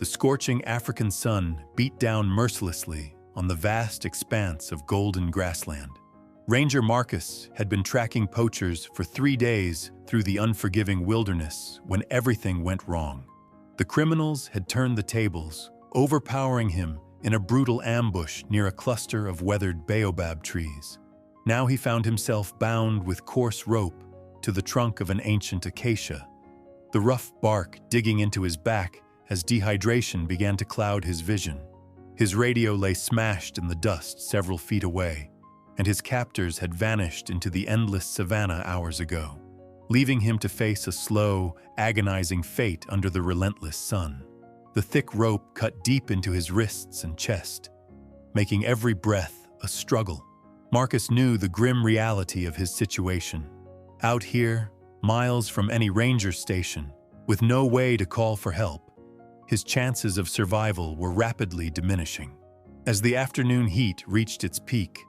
The scorching African sun beat down mercilessly on the vast expanse of golden grassland. Ranger Marcus had been tracking poachers for 3 days through the unforgiving wilderness when everything went wrong. The criminals had turned the tables, overpowering him in a brutal ambush near a cluster of weathered baobab trees. Now he found himself bound with coarse rope to the trunk of an ancient acacia, the rough bark digging into his back as dehydration began to cloud his vision. His radio lay smashed in the dust several feet away, and his captors had vanished into the endless savannah hours ago, leaving him to face a slow, agonizing fate under the relentless sun. The thick rope cut deep into his wrists and chest, making every breath a struggle. Marcus knew the grim reality of his situation. Out here, miles from any ranger station, with no way to call for help, his chances of survival were rapidly diminishing. As the afternoon heat reached its peak,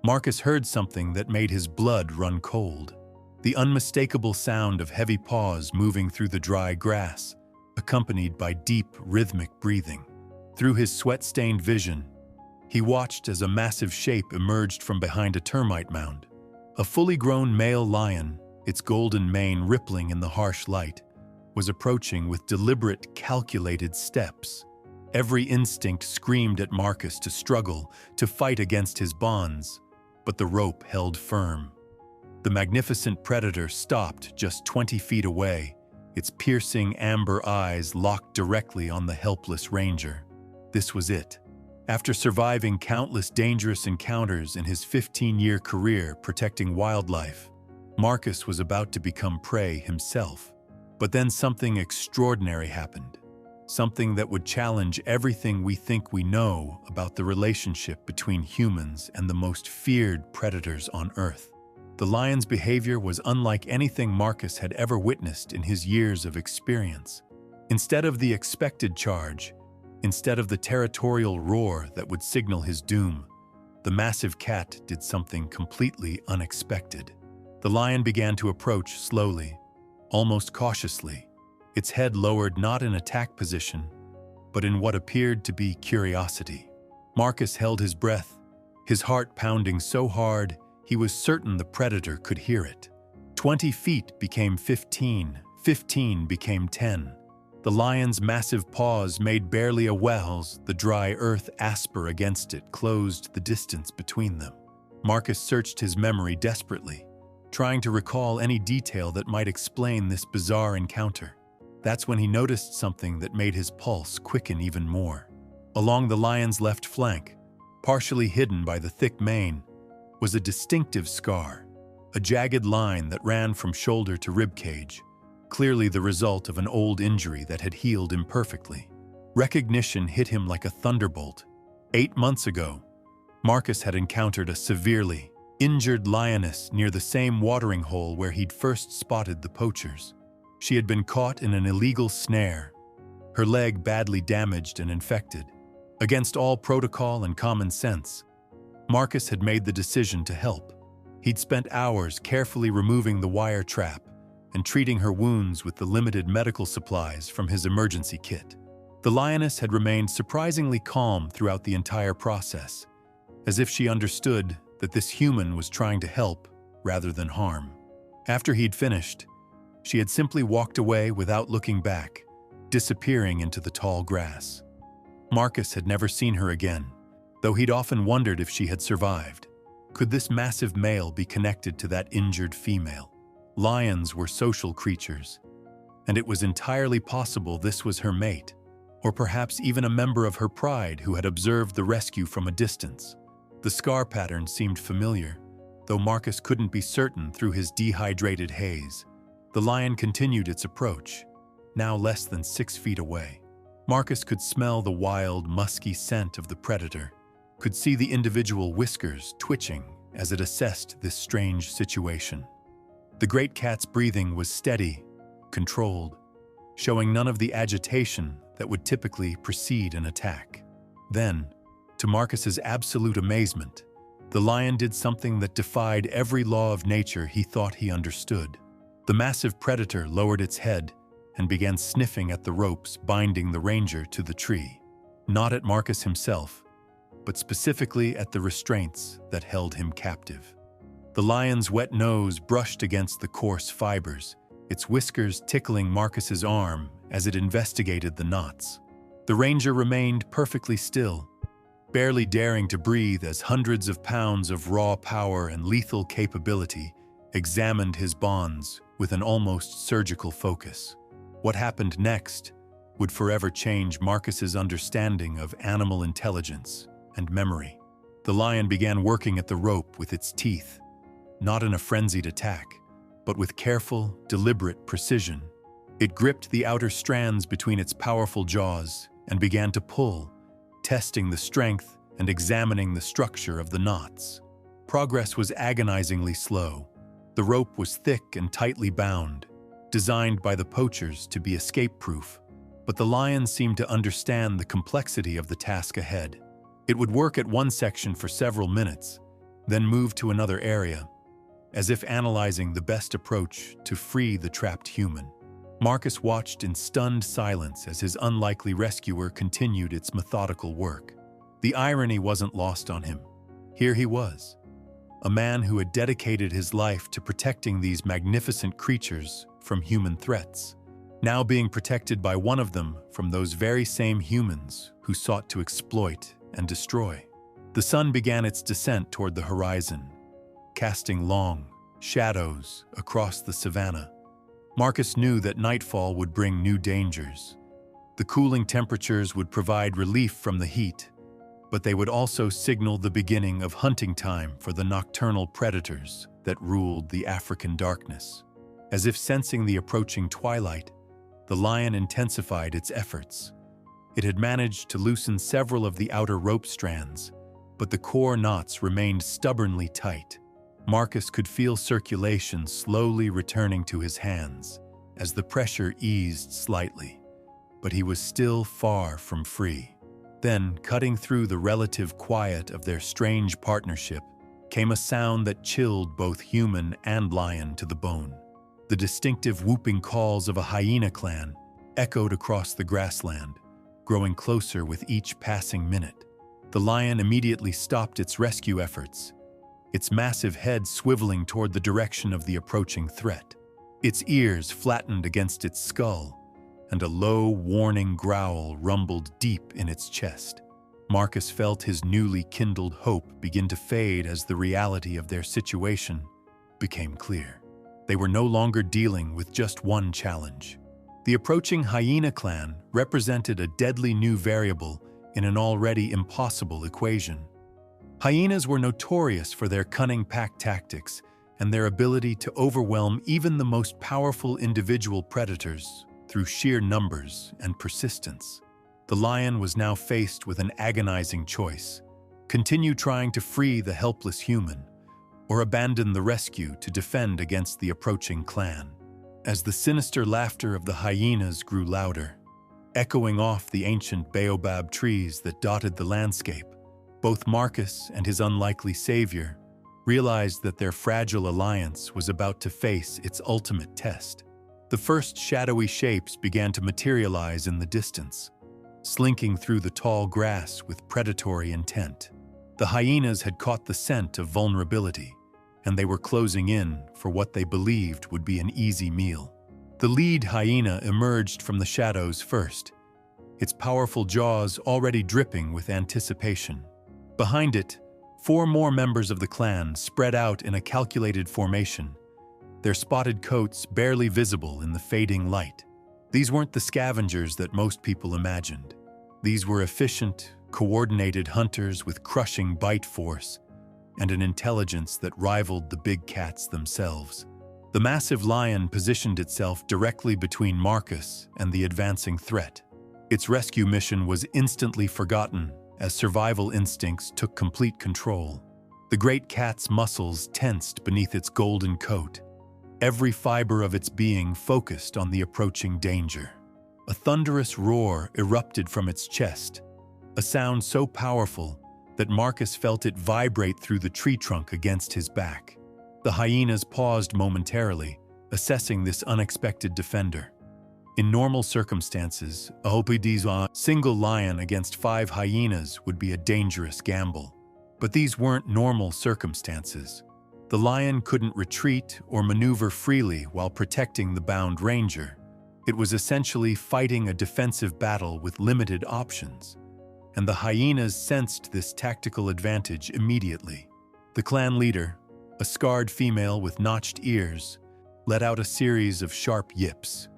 Marcus heard something that made his blood run cold. The unmistakable sound of heavy paws moving through the dry grass, accompanied by deep, rhythmic breathing. Through his sweat-stained vision, he watched as a massive shape emerged from behind a termite mound. A fully grown male lion, its golden mane rippling in the harsh light, was approaching with deliberate, calculated steps. Every instinct screamed at Marcus to struggle, to fight against his bonds, but the rope held firm. The magnificent predator stopped just 20 feet away, its piercing amber eyes locked directly on the helpless ranger. This was it. After surviving countless dangerous encounters in his 15-year career protecting wildlife, Marcus was about to become prey himself. But then something extraordinary happened. Something that would challenge everything we think we know about the relationship between humans and the most feared predators on Earth. The lion's behavior was unlike anything Marcus had ever witnessed in his years of experience. Instead of the expected charge, instead of the territorial roar that would signal his doom, the massive cat did something completely unexpected. The lion began to approach slowly, almost cautiously, its head lowered not in attack position, but in what appeared to be curiosity. Marcus held his breath, his heart pounding so hard he was certain the predator could hear it. 20 feet became 15, 15 became 10. The lion's massive paws made barely a wells, the dry earth asper against it closed the distance between them. Marcus searched his memory desperately, trying to recall any detail that might explain this bizarre encounter. That's when he noticed something that made his pulse quicken even more. Along the lion's left flank, partially hidden by the thick mane, was a distinctive scar, a jagged line that ran from shoulder to ribcage, clearly the result of an old injury that had healed imperfectly. Recognition hit him like a thunderbolt. 8 months ago, Marcus had encountered a severely injured lioness near the same watering hole where he'd first spotted the poachers. She had been caught in an illegal snare, her leg badly damaged and infected. Against all protocol and common sense, Marcus had made the decision to help. He'd spent hours carefully removing the wire trap and treating her wounds with the limited medical supplies from his emergency kit. The lioness had remained surprisingly calm throughout the entire process, as if she understood that this human was trying to help rather than harm. After he'd finished, she had simply walked away without looking back, disappearing into the tall grass. Marcus had never seen her again, though he'd often wondered if she had survived. Could this massive male be connected to that injured female? Lions were social creatures, and it was entirely possible this was her mate, or perhaps even a member of her pride who had observed the rescue from a distance. The scar pattern seemed familiar, though Marcus couldn't be certain through his dehydrated haze. The lion continued its approach, now less than 6 feet away. Marcus could smell the wild, musky scent of the predator, could see the individual whiskers twitching as it assessed this strange situation. The great cat's breathing was steady, controlled, showing none of the agitation that would typically precede an attack. Then, to Marcus's absolute amazement, the lion did something that defied every law of nature he thought he understood. The massive predator lowered its head and began sniffing at the ropes binding the ranger to the tree. Not at Marcus himself, but specifically at the restraints that held him captive. The lion's wet nose brushed against the coarse fibers, its whiskers tickling Marcus's arm as it investigated the knots. The ranger remained perfectly still, barely daring to breathe as hundreds of pounds of raw power and lethal capability examined his bonds with an almost surgical focus. What happened next would forever change Marcus's understanding of animal intelligence and memory. The lion began working at the rope with its teeth, not in a frenzied attack, but with careful, deliberate precision. It gripped the outer strands between its powerful jaws and began to pull, testing the strength and examining the structure of the knots. Progress was agonizingly slow. The rope was thick and tightly bound, designed by the poachers to be escape-proof, but the lion seemed to understand the complexity of the task ahead. It would work at one section for several minutes, then move to another area, as if analyzing the best approach to free the trapped human. Marcus watched in stunned silence as his unlikely rescuer continued its methodical work. The irony wasn't lost on him. Here he was, a man who had dedicated his life to protecting these magnificent creatures from human threats, now being protected by one of them from those very same humans who sought to exploit and destroy. The sun began its descent toward the horizon, casting long shadows across the savannah. Marcus knew that nightfall would bring new dangers. The cooling temperatures would provide relief from the heat, but they would also signal the beginning of hunting time for the nocturnal predators that ruled the African darkness. As if sensing the approaching twilight, the lion intensified its efforts. It had managed to loosen several of the outer rope strands, but the core knots remained stubbornly tight. Marcus could feel circulation slowly returning to his hands as the pressure eased slightly, but he was still far from free. Then, cutting through the relative quiet of their strange partnership, came a sound that chilled both human and lion to the bone. The distinctive whooping calls of a hyena clan echoed across the grassland, growing closer with each passing minute. The lion immediately stopped its rescue efforts, its massive head swiveling toward the direction of the approaching threat. Its ears flattened against its skull, and a low, warning growl rumbled deep in its chest. Marcus felt his newly kindled hope begin to fade as the reality of their situation became clear. They were no longer dealing with just one challenge. The approaching hyena clan represented a deadly new variable in an already impossible equation. Hyenas were notorious for their cunning pack tactics and their ability to overwhelm even the most powerful individual predators through sheer numbers and persistence. The lion was now faced with an agonizing choice: continue trying to free the helpless human, or abandon the rescue to defend against the approaching clan. As the sinister laughter of the hyenas grew louder, echoing off the ancient baobab trees that dotted the landscape, both Marcus and his unlikely savior realized that their fragile alliance was about to face its ultimate test. The first shadowy shapes began to materialize in the distance, slinking through the tall grass with predatory intent. The hyenas had caught the scent of vulnerability, and they were closing in for what they believed would be an easy meal. The lead hyena emerged from the shadows first, its powerful jaws already dripping with anticipation. Behind it, 4 more members of the clan spread out in a calculated formation, their spotted coats barely visible in the fading light. These weren't the scavengers that most people imagined. These were efficient, coordinated hunters with crushing bite force and an intelligence that rivaled the big cats themselves. The massive lion positioned itself directly between Marcus and the advancing threat. Its rescue mission was instantly forgotten as survival instincts took complete control. The great cat's muscles tensed beneath its golden coat, every fiber of its being focused on the approaching danger. A thunderous roar erupted from its chest, a sound so powerful that Marcus felt it vibrate through the tree trunk against his back. The hyenas paused momentarily, assessing this unexpected defender. In normal circumstances, a single lion against 5 hyenas would be a dangerous gamble. But these weren't normal circumstances. The lion couldn't retreat or maneuver freely while protecting the bound ranger. It was essentially fighting a defensive battle with limited options. And the hyenas sensed this tactical advantage immediately. The clan leader, a scarred female with notched ears, let out a series of sharp yips.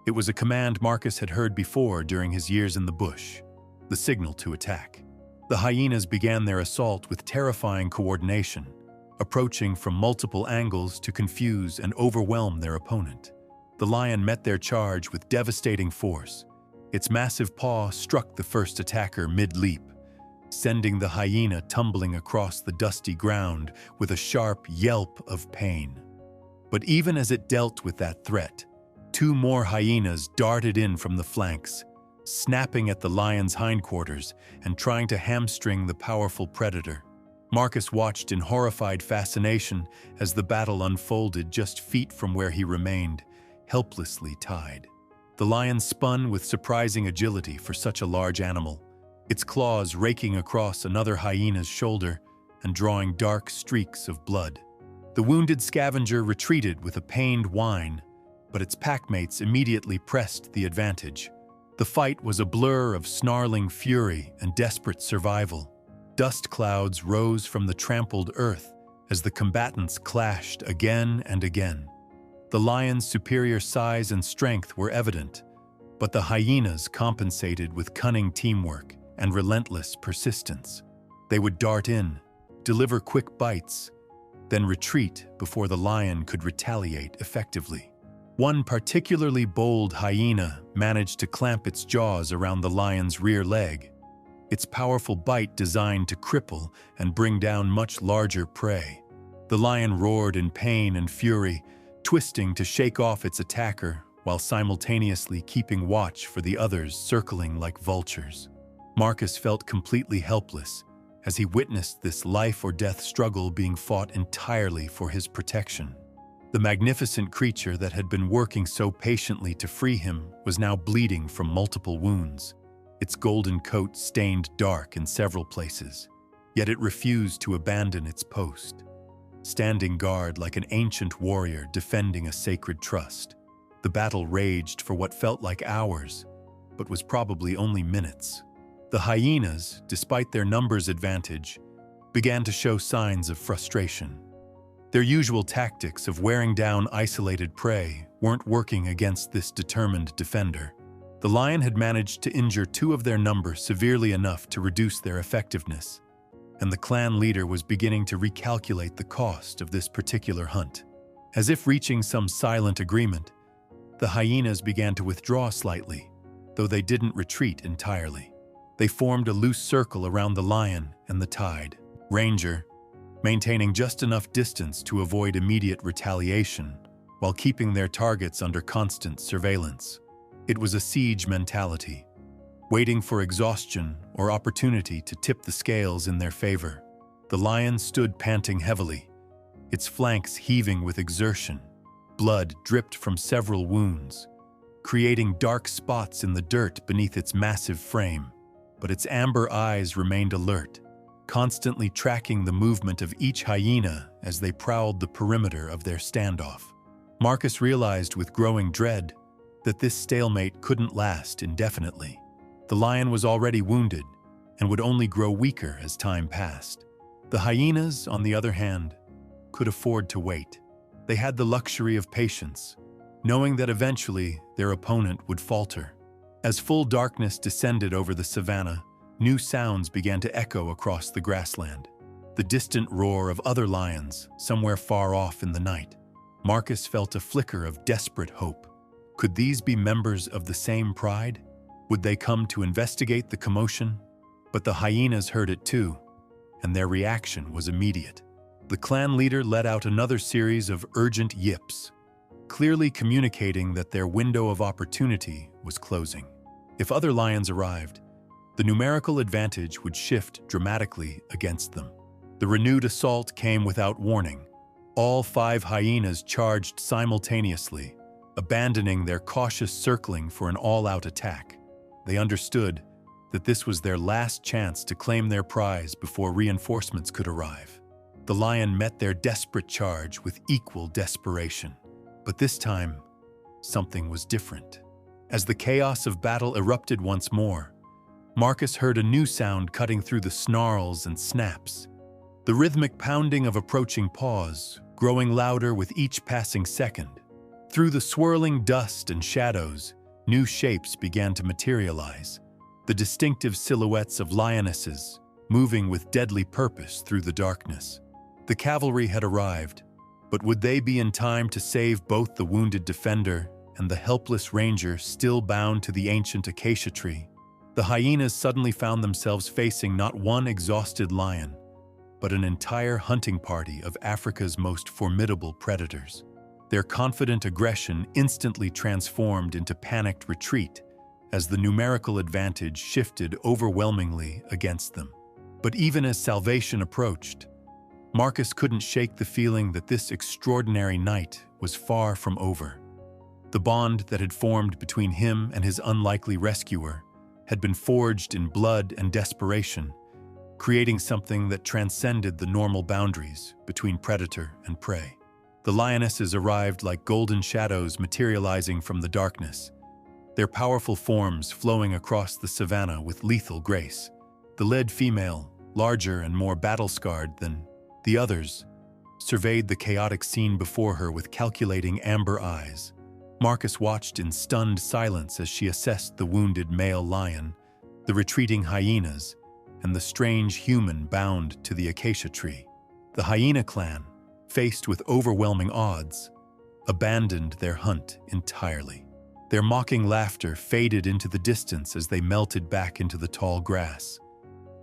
It was a command Marcus had heard before during his years in the bush, the signal to attack. The hyenas began their assault with terrifying coordination, approaching from multiple angles to confuse and overwhelm their opponent. The lion met their charge with devastating force. Its massive paw struck the first attacker mid-leap, sending the hyena tumbling across the dusty ground with a sharp yelp of pain. But even as it dealt with that threat, 2 more hyenas darted in from the flanks, snapping at the lion's hindquarters and trying to hamstring the powerful predator. Marcus watched in horrified fascination as the battle unfolded just feet from where he remained, helplessly tied. The lion spun with surprising agility for such a large animal, its claws raking across another hyena's shoulder and drawing dark streaks of blood. The wounded scavenger retreated with a pained whine, but its packmates immediately pressed the advantage. The fight was a blur of snarling fury and desperate survival. Dust clouds rose from the trampled earth as the combatants clashed again and again. The lion's superior size and strength were evident, but the hyenas compensated with cunning teamwork and relentless persistence. They would dart in, deliver quick bites, then retreat before the lion could retaliate effectively. One particularly bold hyena managed to clamp its jaws around the lion's rear leg, its powerful bite designed to cripple and bring down much larger prey. The lion roared in pain and fury, twisting to shake off its attacker while simultaneously keeping watch for the others circling like vultures. Marcus felt completely helpless as he witnessed this life-or-death struggle being fought entirely for his protection. The magnificent creature that had been working so patiently to free him was now bleeding from multiple wounds, its golden coat stained dark in several places. Yet it refused to abandon its post, standing guard like an ancient warrior defending a sacred trust. The battle raged for what felt like hours, but was probably only minutes. The hyenas, despite their numbers advantage, began to show signs of frustration. Their usual tactics of wearing down isolated prey weren't working against this determined defender. The lion had managed to injure 2 of their number severely enough to reduce their effectiveness, and the clan leader was beginning to recalculate the cost of this particular hunt. As if reaching some silent agreement, the hyenas began to withdraw slightly, though they didn't retreat entirely. They formed a loose circle around the lion and the tied ranger, maintaining just enough distance to avoid immediate retaliation while keeping their targets under constant surveillance. It was a siege mentality, waiting for exhaustion or opportunity to tip the scales in their favor. The lion stood panting heavily, its flanks heaving with exertion. Blood dripped from several wounds, creating dark spots in the dirt beneath its massive frame. But its amber eyes remained alert, constantly tracking the movement of each hyena as they prowled the perimeter of their standoff. Marcus realized with growing dread that this stalemate couldn't last indefinitely. The lion was already wounded and would only grow weaker as time passed. The hyenas, on the other hand, could afford to wait. They had the luxury of patience, knowing that eventually their opponent would falter. As full darkness descended over the savannah, new sounds began to echo across the grassland. The distant roar of other lions, somewhere far off in the night. Marcus felt a flicker of desperate hope. Could these be members of the same pride? Would they come to investigate the commotion? But the hyenas heard it too, and their reaction was immediate. The clan leader let out another series of urgent yips, clearly communicating that their window of opportunity was closing. If other lions arrived, the numerical advantage would shift dramatically against them. The renewed assault came without warning. All 5 hyenas charged simultaneously, abandoning their cautious circling for an all-out attack. They understood that this was their last chance to claim their prize before reinforcements could arrive. The lion met their desperate charge with equal desperation. But this time, something was different. As the chaos of battle erupted once more, Marcus heard a new sound cutting through the snarls and snaps. The rhythmic pounding of approaching paws, growing louder with each passing second. Through the swirling dust and shadows, new shapes began to materialize. The distinctive silhouettes of lionesses, moving with deadly purpose through the darkness. The cavalry had arrived, but would they be in time to save both the wounded defender and the helpless ranger still bound to the ancient acacia tree? The hyenas suddenly found themselves facing not one exhausted lion, but an entire hunting party of Africa's most formidable predators. Their confident aggression instantly transformed into panicked retreat as the numerical advantage shifted overwhelmingly against them. But even as salvation approached, Marcus couldn't shake the feeling that this extraordinary night was far from over. The bond that had formed between him and his unlikely rescuer had been forged in blood and desperation, creating something that transcended the normal boundaries between predator and prey. The lionesses arrived like golden shadows materializing from the darkness, their powerful forms flowing across the savannah with lethal grace. The lead female, larger and more battle-scarred than the others, surveyed the chaotic scene before her with calculating amber eyes. Marcus watched in stunned silence as she assessed the wounded male lion, the retreating hyenas, and the strange human bound to the acacia tree. The hyena clan, faced with overwhelming odds, abandoned their hunt entirely. Their mocking laughter faded into the distance as they melted back into the tall grass,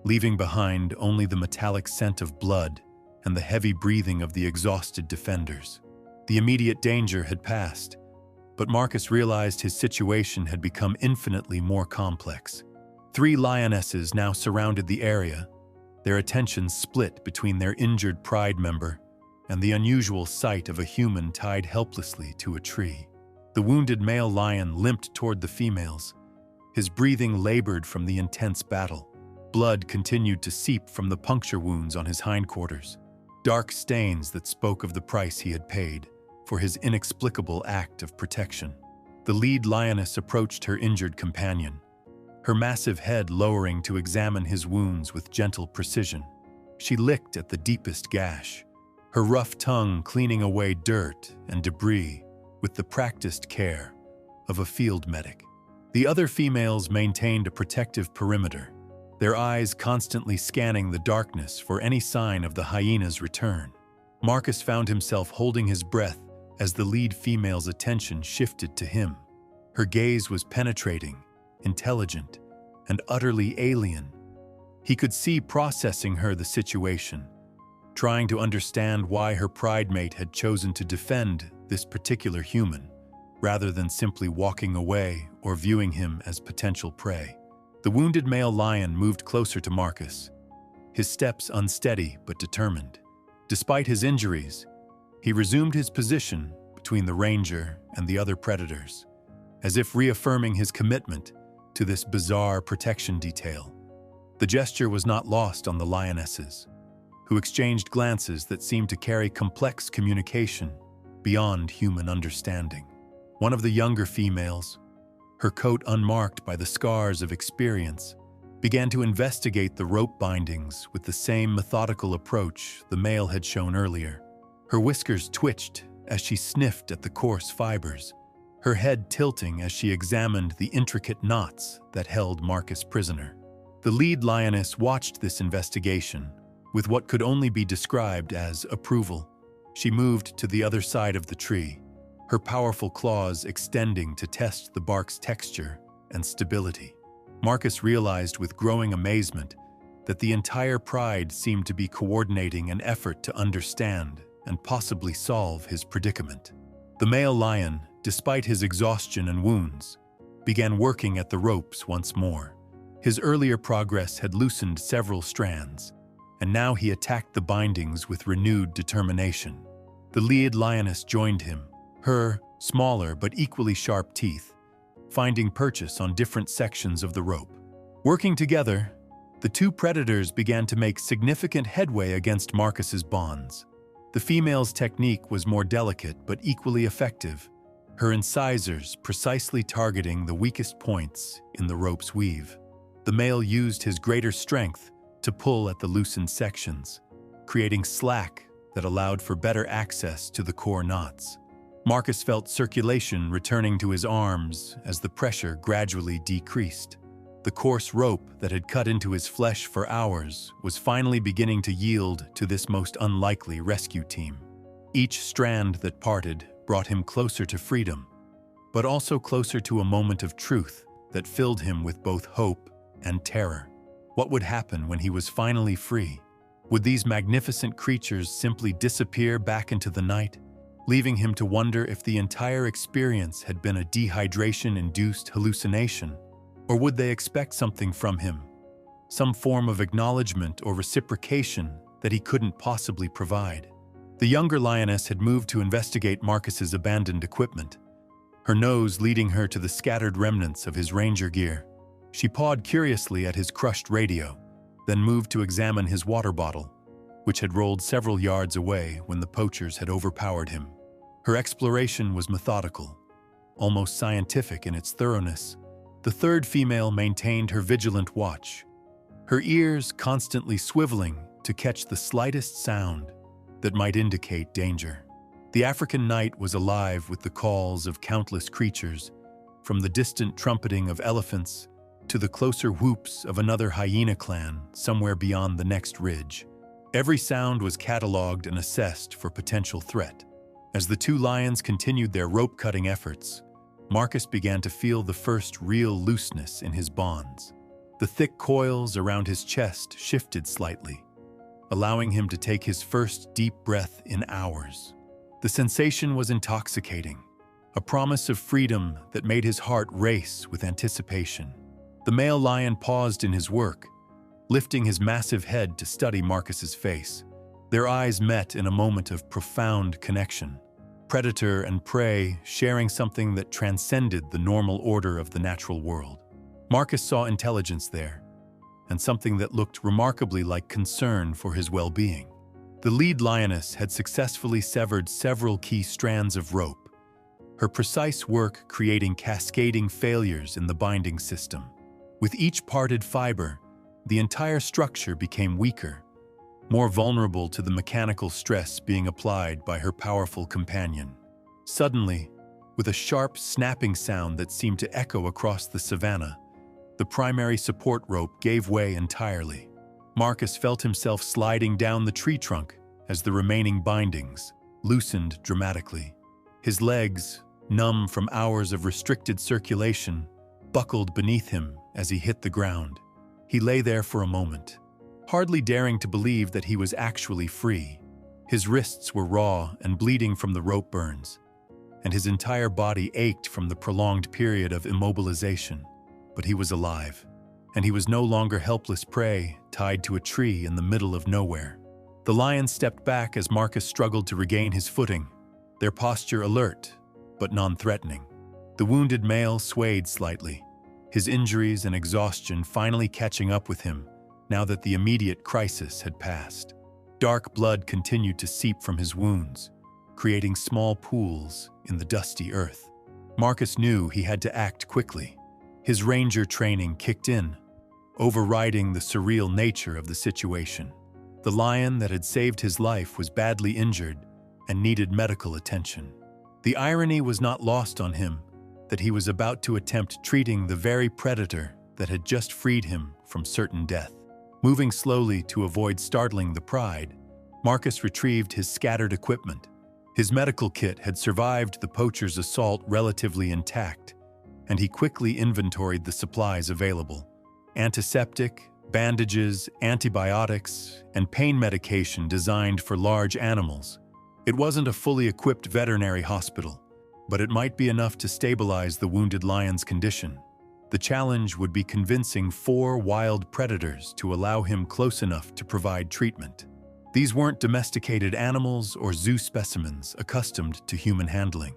leaving behind only the metallic scent of blood and the heavy breathing of the exhausted defenders. The immediate danger had passed, but Marcus realized his situation had become infinitely more complex. 3 lionesses now surrounded the area, their attention split between their injured pride member and the unusual sight of a human tied helplessly to a tree. The wounded male lion limped toward the females, his breathing labored from the intense battle. Blood continued to seep from the puncture wounds on his hindquarters, dark stains that spoke of the price he had paid for his inexplicable act of protection. The lead lioness approached her injured companion, her massive head lowering to examine his wounds with gentle precision. She licked at the deepest gash, her rough tongue cleaning away dirt and debris with the practiced care of a field medic. The other females maintained a protective perimeter, their eyes constantly scanning the darkness for any sign of the hyena's return. Marcus found himself holding his breath as the lead female's attention shifted to him. Her gaze was penetrating, intelligent, and utterly alien. He could see processing her the situation, trying to understand why her pride mate had chosen to defend this particular human, rather than simply walking away or viewing him as potential prey. The wounded male lion moved closer to Marcus, his steps unsteady but determined. Despite his injuries, he resumed his position between the ranger and the other predators, as if reaffirming his commitment to this bizarre protection detail. The gesture was not lost on the lionesses, who exchanged glances that seemed to carry complex communication beyond human understanding. One of the younger females, her coat unmarked by the scars of experience, began to investigate the rope bindings with the same methodical approach the male had shown earlier. Her whiskers twitched as she sniffed at the coarse fibers, her head tilting as she examined the intricate knots that held Marcus prisoner. The lead lioness watched this investigation with what could only be described as approval. She moved to the other side of the tree, her powerful claws extending to test the bark's texture and stability. Marcus realized with growing amazement that the entire pride seemed to be coordinating an effort to understand and possibly solve his predicament. The male lion, despite his exhaustion and wounds, began working at the ropes once more. His earlier progress had loosened several strands, and now he attacked the bindings with renewed determination. The lead lioness joined him, her smaller but equally sharp teeth, finding purchase on different sections of the rope. Working together, the two predators began to make significant headway against Marcus's bonds. The female's technique was more delicate but equally effective, her incisors precisely targeting the weakest points in the rope's weave. The male used his greater strength to pull at the loosened sections, creating slack that allowed for better access to the core knots. Marcus felt circulation returning to his arms as the pressure gradually decreased. The coarse rope that had cut into his flesh for hours was finally beginning to yield to this most unlikely rescue team. Each strand that parted brought him closer to freedom, but also closer to a moment of truth that filled him with both hope and terror. What would happen when he was finally free? Would these magnificent creatures simply disappear back into the night, leaving him to wonder if the entire experience had been a dehydration-induced hallucination? Or would they expect something from him, some form of acknowledgement or reciprocation that he couldn't possibly provide? The younger lioness had moved to investigate Marcus's abandoned equipment, her nose leading her to the scattered remnants of his ranger gear. She pawed curiously at his crushed radio, then moved to examine his water bottle, which had rolled several yards away when the poachers had overpowered him. Her exploration was methodical, almost scientific in its thoroughness. The third female maintained her vigilant watch, her ears constantly swiveling to catch the slightest sound that might indicate danger. The African night was alive with the calls of countless creatures, from the distant trumpeting of elephants to the closer whoops of another hyena clan somewhere beyond the next ridge. Every sound was catalogued and assessed for potential threat. As the two lions continued their rope-cutting efforts, Marcus began to feel the first real looseness in his bonds. The thick coils around his chest shifted slightly, allowing him to take his first deep breath in hours. The sensation was intoxicating, a promise of freedom that made his heart race with anticipation. The male lion paused in his work, lifting his massive head to study Marcus's face. Their eyes met in a moment of profound connection. Predator and prey sharing something that transcended the normal order of the natural world. Marcus saw intelligence there, and something that looked remarkably like concern for his well-being. The lead lioness had successfully severed several key strands of rope, her precise work creating cascading failures in the binding system. With each parted fiber, the entire structure became weaker, more vulnerable to the mechanical stress being applied by her powerful companion. Suddenly, with a sharp snapping sound that seemed to echo across the savannah, the primary support rope gave way entirely. Marcus felt himself sliding down the tree trunk as the remaining bindings loosened dramatically. His legs, numb from hours of restricted circulation, buckled beneath him as he hit the ground. He lay there for a moment, hardly daring to believe that he was actually free. His wrists were raw and bleeding from the rope burns, and his entire body ached from the prolonged period of immobilization. But he was alive, and he was no longer helpless prey tied to a tree in the middle of nowhere. The lion stepped back as Marcus struggled to regain his footing, their posture alert but non-threatening. The wounded male swayed slightly, his injuries and exhaustion finally catching up with him now that the immediate crisis had passed. Dark blood continued to seep from his wounds, creating small pools in the dusty earth. Marcus knew he had to act quickly. His ranger training kicked in, overriding the surreal nature of the situation. The lion that had saved his life was badly injured and needed medical attention. The irony was not lost on him that he was about to attempt treating the very predator that had just freed him from certain death. Moving slowly to avoid startling the pride, Marcus retrieved his scattered equipment. His medical kit had survived the poacher's assault relatively intact, and he quickly inventoried the supplies available. Antiseptic, bandages, antibiotics, and pain medication designed for large animals. It wasn't a fully equipped veterinary hospital, but it might be enough to stabilize the wounded lion's condition. The challenge would be convincing 4 wild predators to allow him close enough to provide treatment. These weren't domesticated animals or zoo specimens accustomed to human handling.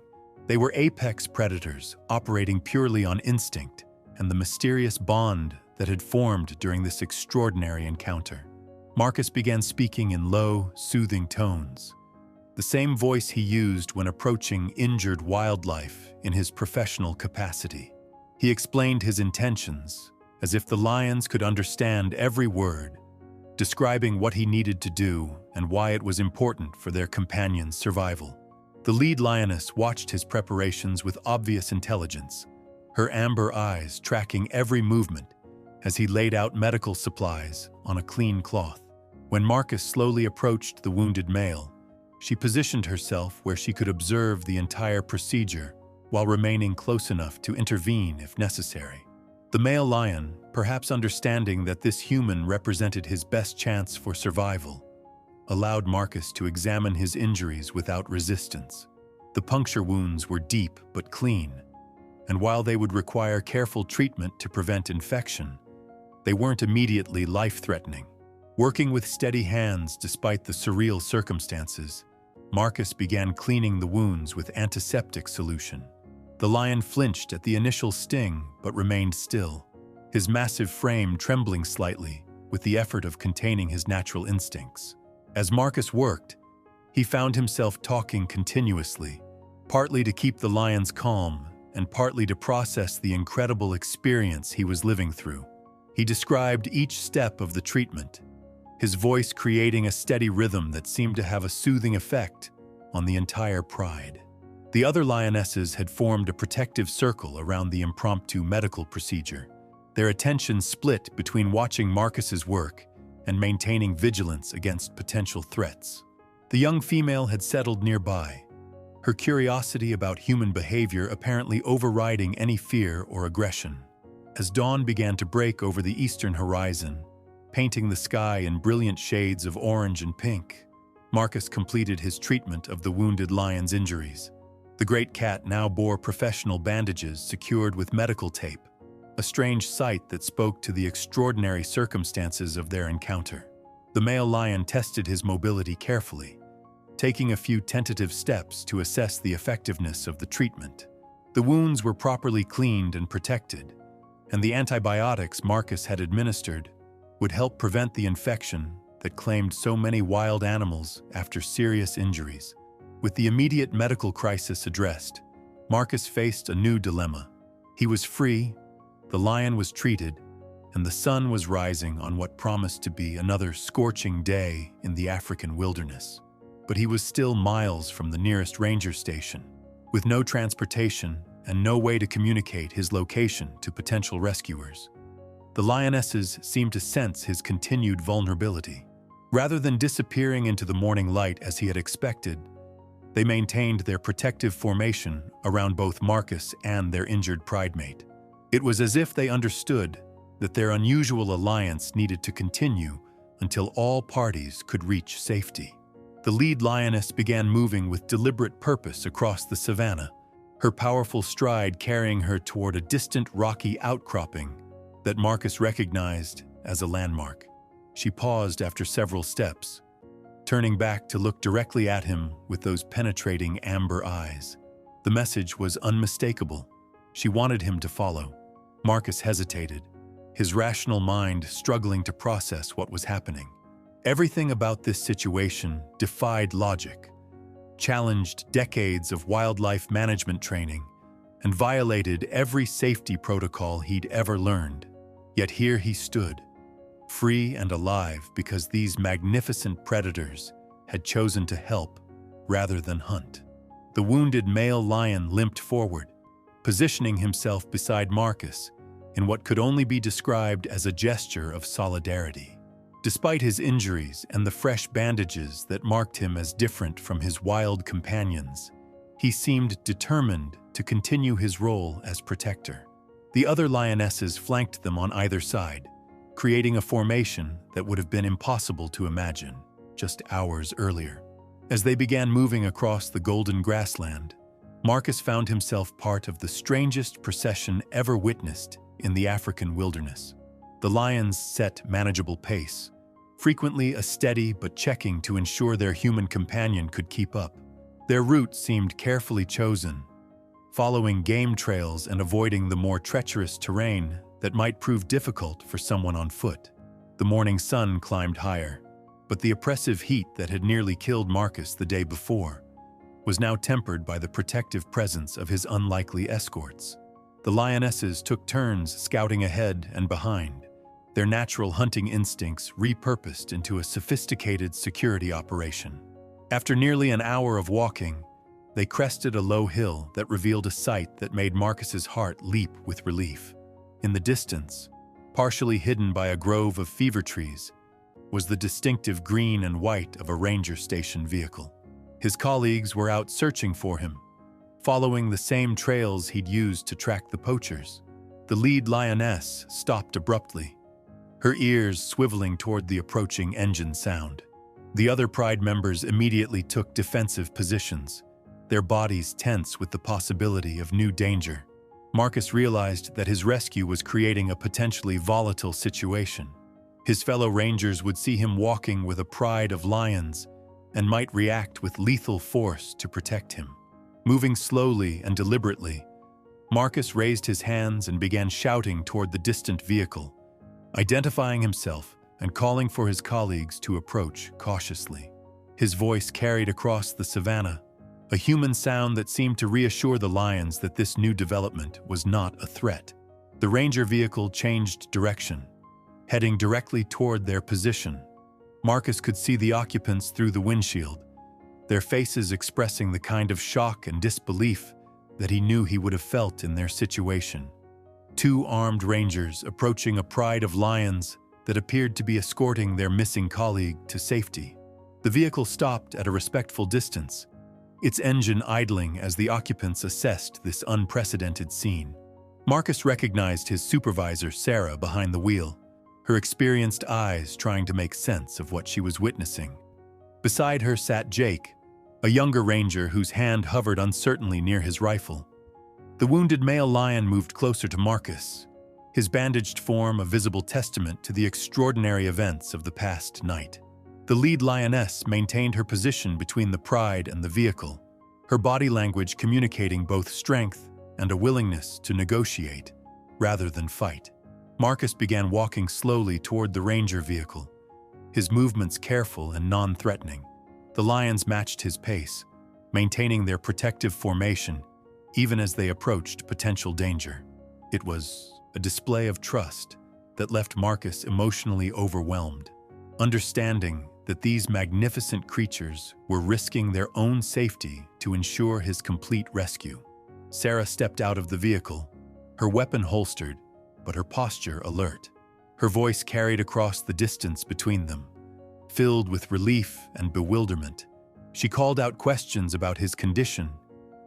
They were apex predators, operating purely on instinct and the mysterious bond that had formed during this extraordinary encounter. Marcus began speaking in low, soothing tones, the same voice he used when approaching injured wildlife in his professional capacity. He explained his intentions, as if the lions could understand every word, describing what he needed to do and why it was important for their companion's survival. The lead lioness watched his preparations with obvious intelligence, her amber eyes tracking every movement as he laid out medical supplies on a clean cloth. When Marcus slowly approached the wounded male, she positioned herself where she could observe the entire procedure while remaining close enough to intervene if necessary. The male lion, perhaps understanding that this human represented his best chance for survival, allowed Marcus to examine his injuries without resistance. The puncture wounds were deep but clean, and while they would require careful treatment to prevent infection, they weren't immediately life-threatening. Working with steady hands despite the surreal circumstances, Marcus began cleaning the wounds with antiseptic solution. The lion flinched at the initial sting but remained still, his massive frame trembling slightly with the effort of containing his natural instincts. As Marcus worked, he found himself talking continuously, partly to keep the lions calm and partly to process the incredible experience he was living through. He described each step of the treatment, his voice creating a steady rhythm that seemed to have a soothing effect on the entire pride. The other lionesses had formed a protective circle around the impromptu medical procedure, their attention split between watching Marcus's work and maintaining vigilance against potential threats. The young female had settled nearby, her curiosity about human behavior apparently overriding any fear or aggression. As dawn began to break over the eastern horizon, painting the sky in brilliant shades of orange and pink, Marcus completed his treatment of the wounded lion's injuries. The great cat now bore professional bandages secured with medical tape, a strange sight that spoke to the extraordinary circumstances of their encounter. The male lion tested his mobility carefully, taking a few tentative steps to assess the effectiveness of the treatment. The wounds were properly cleaned and protected, and the antibiotics Marcus had administered would help prevent the infection that claimed so many wild animals after serious injuries. With the immediate medical crisis addressed, Marcus faced a new dilemma. He was free, the lion was treated, and the sun was rising on what promised to be another scorching day in the African wilderness. But he was still miles from the nearest ranger station, with no transportation and no way to communicate his location to potential rescuers. The lionesses seemed to sense his continued vulnerability. Rather than disappearing into the morning light as he had expected, they maintained their protective formation around both Marcus and their injured pridemate. It was as if they understood that their unusual alliance needed to continue until all parties could reach safety. The lead lioness began moving with deliberate purpose across the savannah, her powerful stride carrying her toward a distant rocky outcropping that Marcus recognized as a landmark. She paused after several steps, turning back to look directly at him with those penetrating amber eyes. The message was unmistakable. She wanted him to follow. Marcus hesitated, his rational mind struggling to process what was happening. Everything about this situation defied logic, challenged decades of wildlife management training, and violated every safety protocol he'd ever learned. Yet here he stood, free and alive because these magnificent predators had chosen to help rather than hunt. The wounded male lion limped forward, positioning himself beside Marcus in what could only be described as a gesture of solidarity. Despite his injuries and the fresh bandages that marked him as different from his wild companions, he seemed determined to continue his role as protector. The other lionesses flanked them on either side, creating a formation that would have been impossible to imagine just hours earlier. As they began moving across the golden grassland, Marcus found himself part of the strangest procession ever witnessed in the African wilderness. The lions set manageable pace, frequently a steady but checking to ensure their human companion could keep up. Their route seemed carefully chosen, following game trails and avoiding the more treacherous terrain that might prove difficult for someone on foot. The morning sun climbed higher, but the oppressive heat that had nearly killed Marcus the day before was now tempered by the protective presence of his unlikely escorts. The lionesses took turns scouting ahead and behind, their natural hunting instincts repurposed into a sophisticated security operation. After nearly an hour of walking, they crested a low hill that revealed a sight that made Marcus's heart leap with relief. In the distance, partially hidden by a grove of fever trees, was the distinctive green and white of a ranger station vehicle. His colleagues were out searching for him, following the same trails he'd used to track the poachers. The lead lioness stopped abruptly, her ears swiveling toward the approaching engine sound. The other Pride members immediately took defensive positions, their bodies tense with the possibility of new danger. Marcus realized that his rescue was creating a potentially volatile situation. His fellow rangers would see him walking with a pride of lions and might react with lethal force to protect him. Moving slowly and deliberately, Marcus raised his hands and began shouting toward the distant vehicle, identifying himself and calling for his colleagues to approach cautiously. His voice carried across the savannah, a human sound that seemed to reassure the lions that this new development was not a threat. The ranger vehicle changed direction, heading directly toward their position. Marcus could see the occupants through the windshield, their faces expressing the kind of shock and disbelief that he knew he would have felt in their situation. Two armed rangers approaching a pride of lions that appeared to be escorting their missing colleague to safety. The vehicle stopped at a respectful distance, its engine idling as the occupants assessed this unprecedented scene. Marcus recognized his supervisor, Sarah, behind the wheel, her experienced eyes trying to make sense of what she was witnessing. Beside her sat Jake, a younger ranger whose hand hovered uncertainly near his rifle. The wounded male lion moved closer to Marcus, his bandaged form a visible testament to the extraordinary events of the past night. The lead lioness maintained her position between the pride and the vehicle, her body language communicating both strength and a willingness to negotiate rather than fight. Marcus began walking slowly toward the ranger vehicle, his movements careful and non-threatening. The lions matched his pace, maintaining their protective formation even as they approached potential danger. It was a display of trust that left Marcus emotionally overwhelmed, understanding that these magnificent creatures were risking their own safety to ensure his complete rescue. Sarah stepped out of the vehicle, her weapon holstered, but her posture alert. Her voice carried across the distance between them, filled with relief and bewilderment. She called out questions about his condition,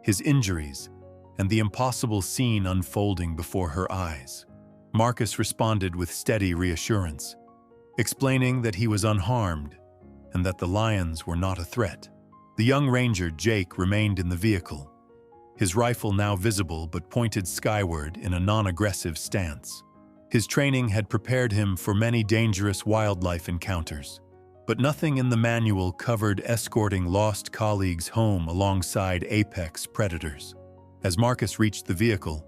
his injuries, and the impossible scene unfolding before her eyes. Marcus responded with steady reassurance, explaining that he was unharmed and that the lions were not a threat. The young ranger, Jake, remained in the vehicle, his rifle now visible but pointed skyward in a non-aggressive stance. His training had prepared him for many dangerous wildlife encounters, but nothing in the manual covered escorting lost colleagues home alongside apex predators. As Marcus reached the vehicle,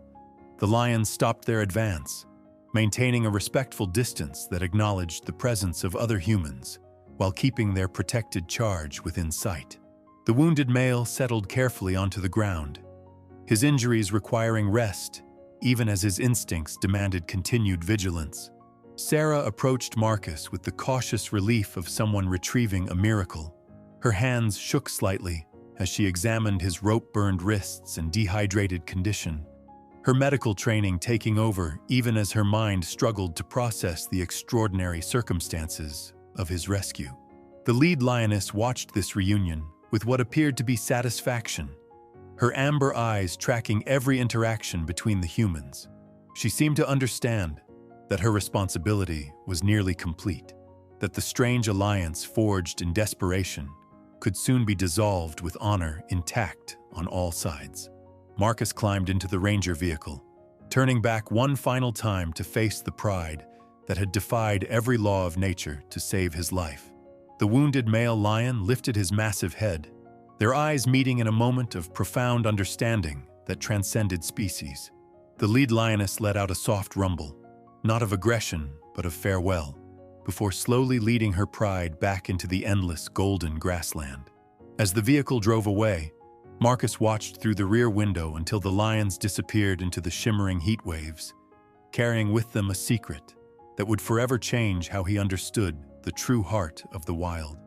the lions stopped their advance, maintaining a respectful distance that acknowledged the presence of other humans while keeping their protected charge within sight. The wounded male settled carefully onto the ground, his injuries requiring rest, even as his instincts demanded continued vigilance. Sarah approached Marcus with the cautious relief of someone retrieving a miracle. Her hands shook slightly as she examined his rope-burned wrists and dehydrated condition, her medical training taking over even as her mind struggled to process the extraordinary circumstances of his rescue. The lead lioness watched this reunion with what appeared to be satisfaction, her amber eyes tracking every interaction between the humans. She seemed to understand that her responsibility was nearly complete, that the strange alliance forged in desperation could soon be dissolved with honor intact on all sides. Marcus climbed into the ranger vehicle, turning back one final time to face the pride that had defied every law of nature to save his life. The wounded male lion lifted his massive head, their eyes meeting in a moment of profound understanding that transcended species. The lead lioness let out a soft rumble, not of aggression, but of farewell, before slowly leading her pride back into the endless golden grassland. As the vehicle drove away, Marcus watched through the rear window until the lions disappeared into the shimmering heat waves, carrying with them a secret that would forever change how he understood the true heart of the wild.